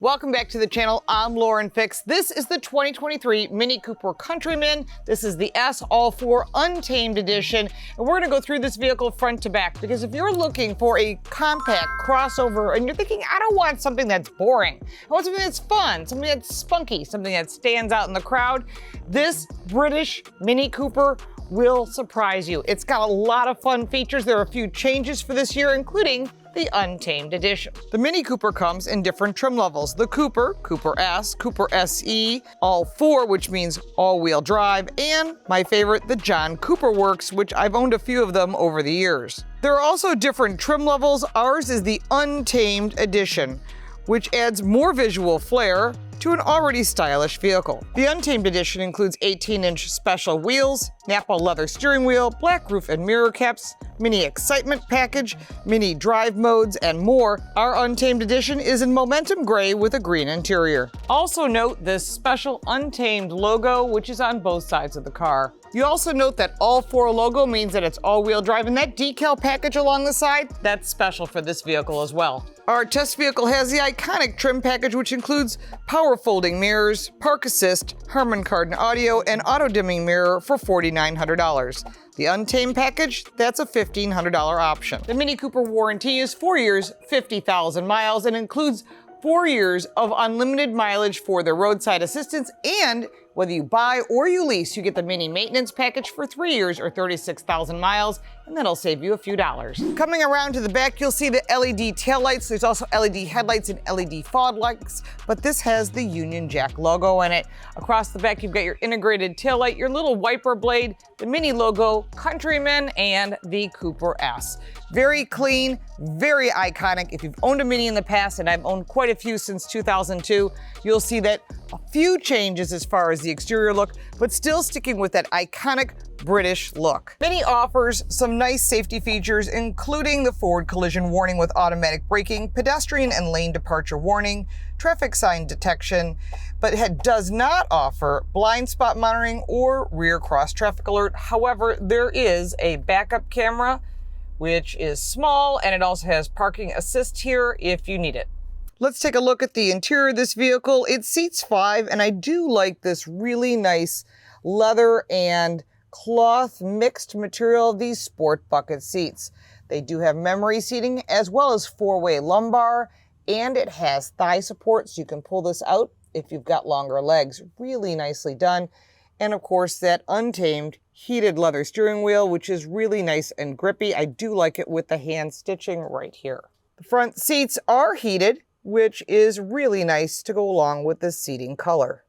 Welcome back to the channel. I'm Lauren Fix. This is the 2023 Mini Cooper Countryman. This is the S All-4 Untamed Edition. And we're gonna go through this vehicle front to back, because if you're looking for a compact crossover and you're thinking, I don't want something that's boring, I want something that's fun, something that's spunky, something that stands out in the crowd, this British Mini Cooper will surprise you. It's got a lot of fun features. There are a few changes for this year, including the Untamed Edition. The Mini Cooper comes in different trim levels. The Cooper, Cooper S, Cooper SE, All-4, which means all-wheel drive, and my favorite, the John Cooper Works, which I've owned a few of them over the years. There are also different trim levels. Ours is the Untamed Edition, which adds more visual flair to an already stylish vehicle. The Untamed Edition includes 18-inch special wheels, Napa leather steering wheel, black roof and mirror caps, mini excitement package, mini drive modes, and more. Our Untamed Edition is in momentum gray with a green interior. Also note this special Untamed logo, which is on both sides of the car. You also note that All-4 logo means that it's all-wheel drive, and that decal package along the side, that's special for this vehicle as well. Our test vehicle has the iconic trim package, which includes power folding mirrors, park assist, Harman Kardon audio, and auto dimming mirror for $4,900. The Untamed package, that's a $1,500 option. The Mini Cooper warranty is 4 years, 50,000 miles, and includes 4 years of unlimited mileage for their roadside assistance, and whether you buy or you lease, you get the mini maintenance package for 3 years or 36,000 miles, and that'll save you a few dollars. Coming around to the back, you'll see the LED taillights. There's also LED headlights and LED fog lights, but this has the Union Jack logo in it. Across the back, you've got your integrated taillight, your little wiper blade, the Mini logo, Countryman, and the Cooper S. Very clean, very iconic. If you've owned a Mini in the past, and I've owned quite a few since 2002, you'll see that a few changes as far as the exterior look, but still sticking with that iconic British look. Mini offers some nice safety features, including the forward collision warning with automatic braking, pedestrian and lane departure warning, traffic sign detection, but it does not offer blind spot monitoring or rear cross traffic alert. However, there is a backup camera, which is small, and it also has parking assist here if you need it. Let's take a look at the interior of this vehicle. It seats 5, and I do like this really nice leather and cloth mixed material of these sport bucket seats. They do have memory seating as well as 4-way lumbar, and it has thigh support, so you can pull this out if you've got longer legs. Really nicely done. And of course, that Untamed heated leather steering wheel, which is really nice and grippy. I do like it with the hand stitching right here. The front seats are heated, which is really nice to go along with the seating color.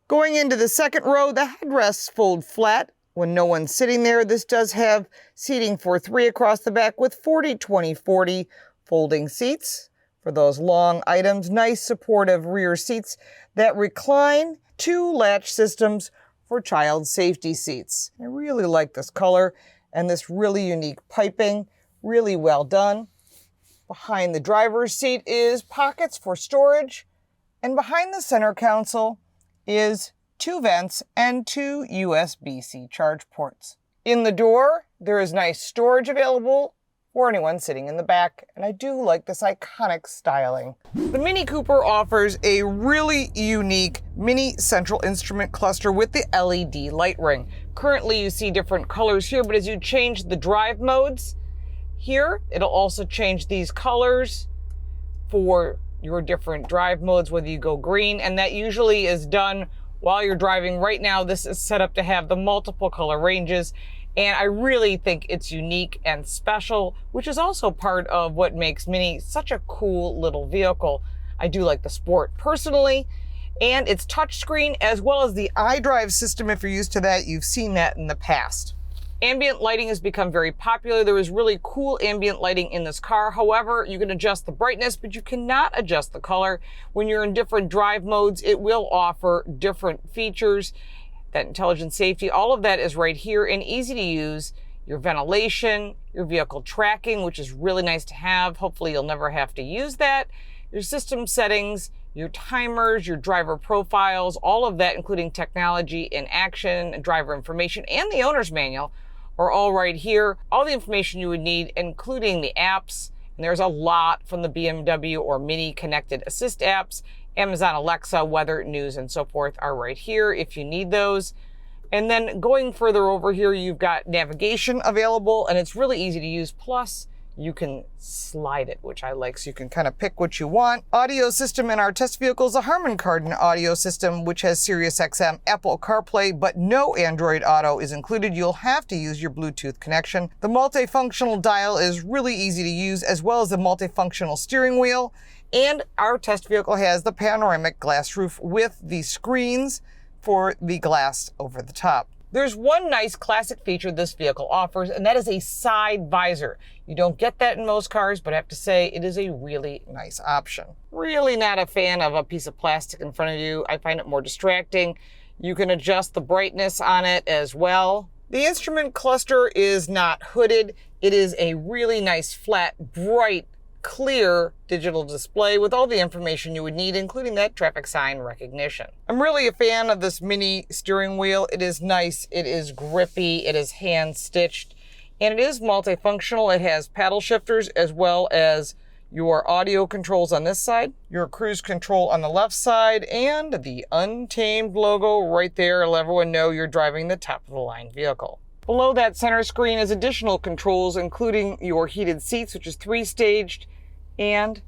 Going into the second row, the headrests fold flat when no one's sitting there. This does have seating for 3 across the back with 40-20-40 folding seats for those long items. Nice supportive rear seats that recline, 2 latch systems for child safety seats. I really like this color and this really unique piping, really well done. Behind the driver's seat is pockets for storage, and behind the center console is 2 vents and 2 USB-C charge ports. In the door, there is nice storage available for anyone sitting in the back, and I do like this iconic styling. The Mini Cooper offers a really unique mini central instrument cluster with the LED light ring. Currently, you see different colors here, but as you change the drive modes, here, it'll also change these colors for your different drive modes, whether you go green, and that usually is done while you're driving. Right now, this is set up to have the multiple color ranges, and I really think it's unique and special, which is also part of what makes Mini such a cool little vehicle. I do like the Sport personally, and it's touchscreen as well as the iDrive system. If you're used to that, you've seen that in the past. Ambient lighting has become very popular. There is really cool ambient lighting in this car. However, you can adjust the brightness, but you cannot adjust the color. When you're in different drive modes, it will offer different features. That intelligent safety, all of that is right here and easy to use. Your ventilation, your vehicle tracking, which is really nice to have. Hopefully you'll never have to use that. Your system settings, your timers, your driver profiles, all of that, including technology in action, driver information, and the owner's manual, are all right here. All the information you would need, including the apps, and there's a lot from the BMW or Mini Connected Assist apps, Amazon Alexa, weather, news, and so forth are right here if you need those. And then going further over here, you've got navigation available, and it's really easy to use. Plus, you can slide it, which I like, so you can kind of pick what you want. Audio system in our test vehicle is a Harman Kardon audio system, which has Sirius XM, Apple CarPlay, but no Android Auto is included. You'll have to use your Bluetooth connection. The multifunctional dial is really easy to use, as well as the multifunctional steering wheel. And our test vehicle has the panoramic glass roof with the screens for the glass over the top. There's one nice classic feature this vehicle offers, and that is a side visor. You don't get that in most cars, but I have to say it is a really nice option. Really not a fan of a piece of plastic in front of you. I find it more distracting. You can adjust the brightness on it as well. The instrument cluster is not hooded. It is a really nice, flat, bright, clear digital display with all the information you would need, including that traffic sign recognition. I'm really a fan of this mini steering wheel. It is nice, it is grippy, it is hand stitched, and it is multifunctional. It has paddle shifters as well as your audio controls on this side, your cruise control on the left side, and the Untamed logo right there. Let everyone know you're driving the top of the line vehicle. Below that center screen is additional controls, including your heated seats, which is 3-staged, and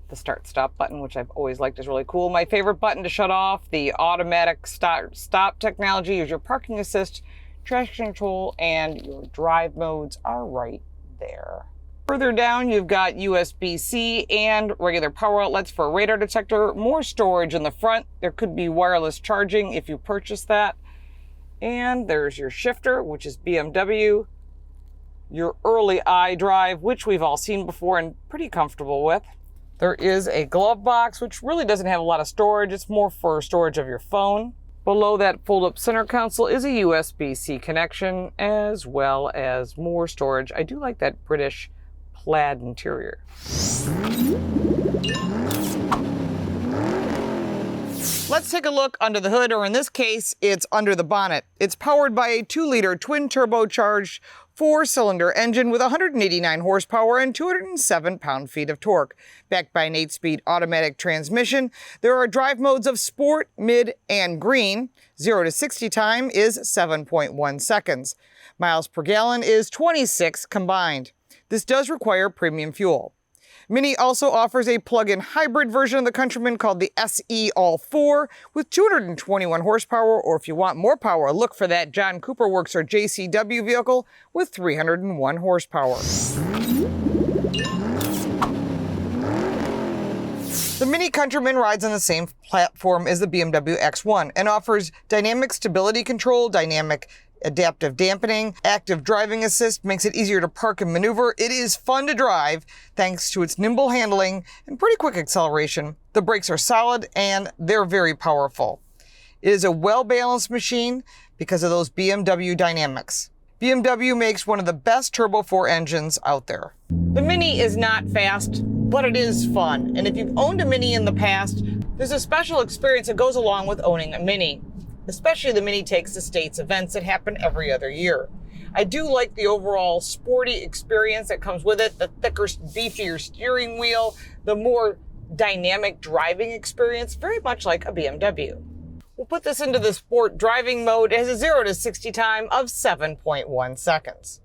the start-stop button, which I've always liked is really cool. My favorite button to shut off, the automatic stop technology, is your parking assist, traction control, and your drive modes are right there. Further down, you've got USB-C and regular power outlets for a radar detector, more storage in the front. There could be wireless charging if you purchase that. And there's your shifter, which is BMW, your early iDrive, which we've all seen before and pretty comfortable with. There is a glove box, which really doesn't have a lot of storage. It's more for storage of your phone. Below that fold-up center console is a USB-C connection, as well as more storage. I do like that British plaid interior. Let's take a look under the hood, or in this case, it's under the bonnet. It's powered by a 2-liter twin turbocharged 4-cylinder engine with 189 horsepower and 207 pound-feet of torque. Backed by an 8-speed automatic transmission, there are drive modes of Sport, Mid, and Green. 0 to 60 time is 7.1 seconds. Miles per gallon is 26 combined. This does require premium fuel. Mini also offers a plug-in hybrid version of the Countryman called the SE All-4 with 221 horsepower, or if you want more power, look for that John Cooper Works or JCW vehicle with 301 horsepower. The Mini Countryman rides on the same platform as the BMW X1 and offers dynamic stability control, dynamic adaptive dampening, active driving assist, makes it easier to park and maneuver. It is fun to drive thanks to its nimble handling and pretty quick acceleration. The brakes are solid and they're very powerful. It is a well-balanced machine because of those BMW dynamics. BMW makes one of the best Turbo 4 engines out there. The Mini is not fast, but it is fun. And if you've owned a Mini in the past, there's a special experience that goes along with owning a Mini. Especially the Mini takes to states events that happen every other year. I do like the overall sporty experience that comes with it, the thicker, beefier steering wheel, the more dynamic driving experience, very much like a BMW. We'll put this into the sport driving mode. It has a 0 to 60 time of 7.1 seconds.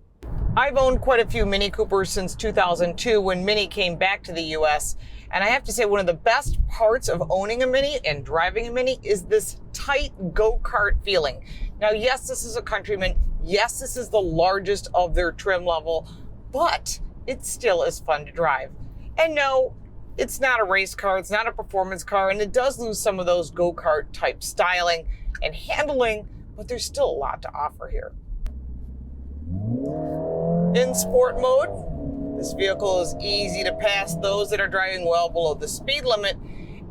I've owned quite a few Mini Coopers since 2002 when Mini came back to the US. And I have to say, one of the best parts of owning a Mini and driving a Mini is this tight go-kart feeling. Now, yes, this is a Countryman. Yes, this is the largest of their trim level, but it still is fun to drive. And no, it's not a race car, it's not a performance car, and it does lose some of those go-kart type styling and handling, but there's still a lot to offer here. In sport mode, this vehicle is easy to pass those that are driving well below the speed limit,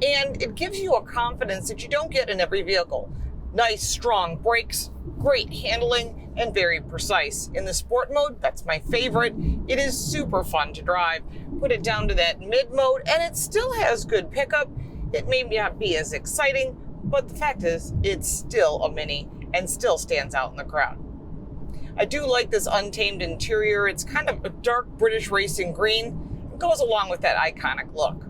and it gives you a confidence that you don't get in every vehicle. Nice, strong brakes, great handling, and very precise. In the sport mode, that's my favorite. It is super fun to drive. Put it down to that mid mode, and it still has good pickup. It may not be as exciting, but the fact is, it's still a Mini and still stands out in the crowd. I do like this Untamed interior. It's kind of a dark British racing green. It goes along with that iconic look.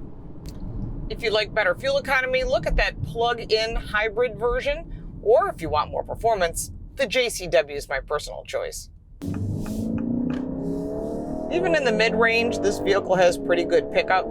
If you like better fuel economy, look at that plug-in hybrid version. Or if you want more performance, the JCW is my personal choice. Even in the mid-range, this vehicle has pretty good pickup.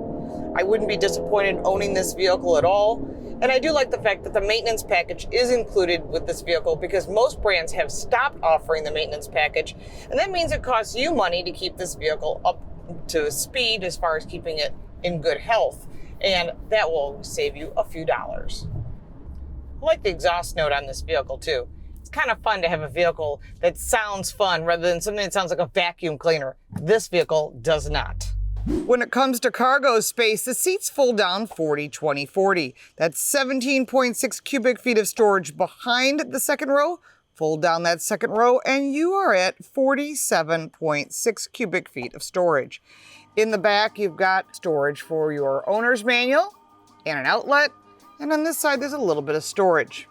I wouldn't be disappointed owning this vehicle at all. And I do like the fact that the maintenance package is included with this vehicle because most brands have stopped offering the maintenance package. And that means it costs you money to keep this vehicle up to speed as far as keeping it in good health. And that will save you a few dollars. I like the exhaust note on this vehicle too. It's kind of fun to have a vehicle that sounds fun rather than something that sounds like a vacuum cleaner. This vehicle does not. When it comes to cargo space, the seats fold down 40-20-40. That's 17.6 cubic feet of storage behind the second row. Fold down that second row and you are at 47.6 cubic feet of storage. In the back, you've got storage for your owner's manual and an outlet. And on this side, there's a little bit of storage.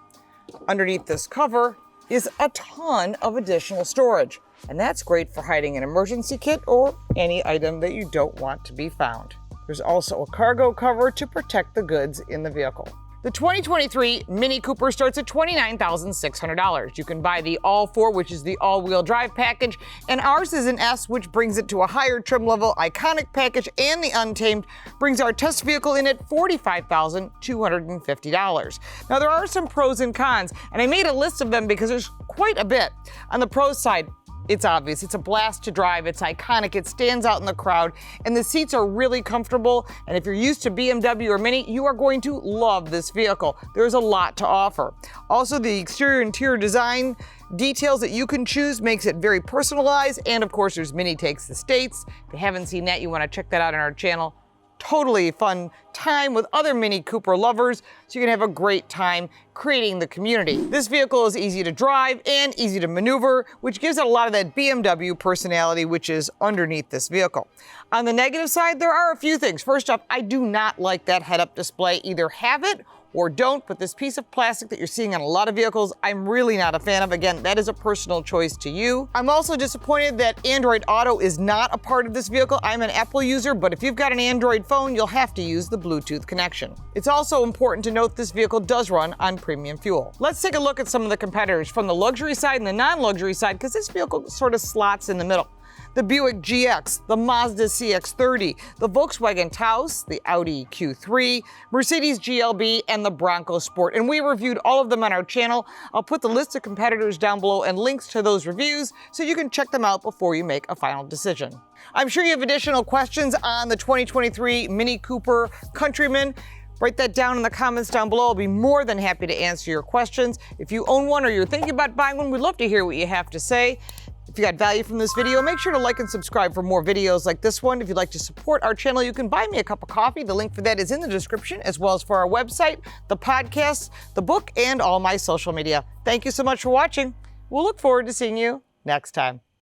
Underneath this cover is a ton of additional storage. And that's great for hiding an emergency kit or any item that you don't want to be found. There's also a cargo cover to protect the goods in the vehicle. The 2023 Mini Cooper starts at $29,600. You can buy the All-4, which is the all-wheel drive package, and ours is an S, which brings it to a higher trim level iconic package, and the Untamed brings our test vehicle in at $45,250. Now, there are some pros and cons, and I made a list of them because there's quite a bit. On the pros side, it's obvious. It's a blast to drive. It's iconic. It stands out in the crowd. And the seats are really comfortable. And if you're used to BMW or Mini, you are going to love this vehicle. There's a lot to offer. Also, the exterior and interior design details that you can choose makes it very personalized. And of course, there's Mini Takes the States. If you haven't seen that, you want to check that out on our channel. Totally fun time with other Mini Cooper lovers, so you can have a great time creating the community. This vehicle is easy to drive and easy to maneuver, which gives it a lot of that BMW personality, which is underneath this vehicle. On the negative side, there are a few things. First off, I do not like that head-up display. Either have it or don't, but this piece of plastic that you're seeing on a lot of vehicles, I'm really not a fan of. Again, that is a personal choice to you. I'm also disappointed that Android Auto is not a part of this vehicle. I'm an Apple user, but if you've got an Android phone, you'll have to use the Bluetooth connection. It's also important to note this vehicle does run on premium fuel. Let's take a look at some of the competitors from the luxury side and the non-luxury side, because this vehicle sort of slots in the middle. The Buick GX, the Mazda CX-30, the Volkswagen Taos, the Audi Q3, Mercedes GLB, and the Bronco Sport. And we reviewed all of them on our channel. I'll put the list of competitors down below and links to those reviews so you can check them out before you make a final decision. I'm sure you have additional questions on the 2023 Mini Cooper Countryman. Write that down in the comments down below. I'll be more than happy to answer your questions. If you own one or you're thinking about buying one, we'd love to hear what you have to say. If you got value from this video, make sure to like and subscribe for more videos like this one. If you'd like to support our channel, you can buy me a cup of coffee. The link for that is in the description, as well as for our website, the podcast, the book, and all my social media. Thank you so much for watching. We'll look forward to seeing you next time.